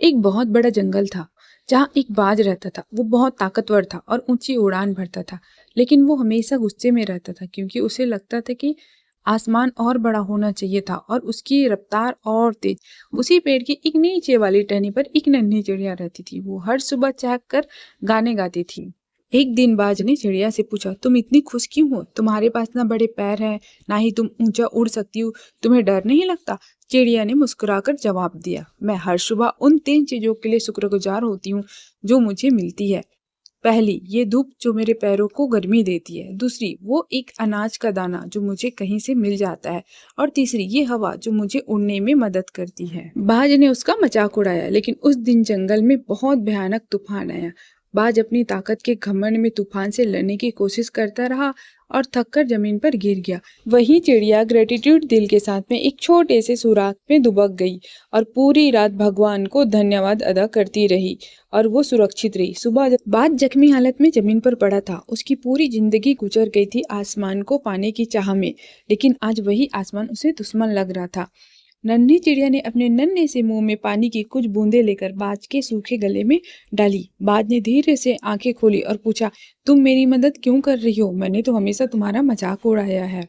एक बहुत बड़ा जंगल था जहाँ एक बाज रहता था। वो बहुत ताकतवर था और ऊंची उड़ान भरता था। लेकिन वो हमेशा गुस्से में रहता था क्योंकि उसे लगता था कि आसमान और बड़ा होना चाहिए था और उसकी रफ्तार और तेज। उसी पेड़ की एक नीचे वाली टहनी पर एक नन्ही चिड़िया रहती थी। वो हर सुबह चहक कर गाने गाती थी। एक दिन बाज ने चिड़िया से पूछा, तुम इतनी खुश क्यों हो? तुम्हारे पास ना बड़े पैर हैं, ना ही तुम ऊंचा उड़ सकती हो। तुम्हें डर नहीं लगता? चिड़िया ने मुस्कुराकर जवाब दिया, मैं हर सुबह उन 3 चीजों के लिए शुक्रगुजार होती हूँ जो मुझे मिलती है। पहली, ये धूप जो मेरे पैरों को गर्मी देती है। दूसरी, वो एक अनाज का दाना जो मुझे कहीं से मिल जाता है। और तीसरी, ये हवा जो मुझे उड़ने में मदद करती है। बाज ने उसका मजाक उड़ाया, लेकिन उस दिन जंगल में बहुत भयानक तूफान आया। बाज अपनी ताकत के घमंड में तूफान से लड़ने की कोशिश करता रहा और थककर जमीन पर गिर गया। वहीं चिड़िया ग्रेटिट्यूड दिल के साथ में एक छोटे से सुराख में दुबक गई और पूरी रात भगवान को धन्यवाद अदा करती रही और वो सुरक्षित रही। सुबह जब बाज जख्मी हालत में जमीन पर पड़ा था, उसकी पूरी जिंदगी गुजर गई थी आसमान को पाने की चाह में, लेकिन आज वही आसमान उसे दुश्मन लग रहा था। नन्ही चिड़िया ने अपने नन्हे से मुंह में पानी की कुछ बूंदें लेकर बाज के सूखे गले में डाली। बाज ने धीरे से आंखें खोली और पूछा, तुम मेरी मदद क्यों कर रही हो? मैंने तो हमेशा तुम्हारा मजाक उड़ाया है।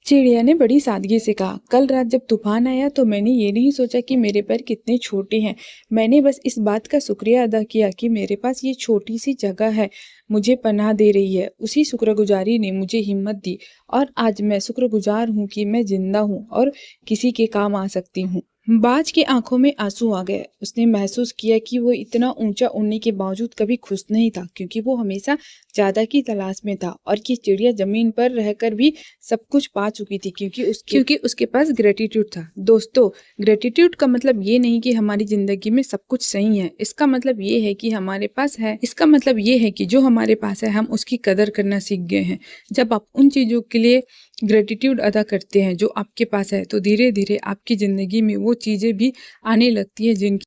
चिड़िया ने बड़ी सादगी से कहा, कल रात जब तूफान आया तो मैंने ये नहीं सोचा कि मेरे पैर कितने छोटे हैं। मैंने बस इस बात का शुक्रिया अदा किया कि मेरे पास ये छोटी सी जगह है, मुझे पनाह दे रही है। उसी शुक्रगुजारी ने मुझे हिम्मत दी और आज मैं शुक्रगुजार हूँ कि मैं जिंदा हूँ और किसी के काम आ सकती हूँ। बाज की आंखों में आंसू आ गए। उसने महसूस किया कि वो इतना ऊंचा उड़ने के बावजूद कभी खुश नहीं था, क्योंकि वो हमेशा ज्यादा की तलाश में था और कि चिड़िया जमीन पर रहकर भी सब कुछ पा चुकी थी क्योंकि उसके पास ग्रेटिट्यूड था। दोस्तों, ग्रेटिट्यूड का मतलब ये नहीं कि हमारी जिंदगी में सब कुछ सही है। इसका मतलब ये है कि जो हमारे पास है हम उसकी कदर करना सीख गए हैं। जब आप उन चीजों के लिए ग्रेटिट्यूड अदा करते हैं जो आपके पास है, तो धीरे धीरे आपकी जिंदगी में वो चीजें भी आने लगती है जिनकी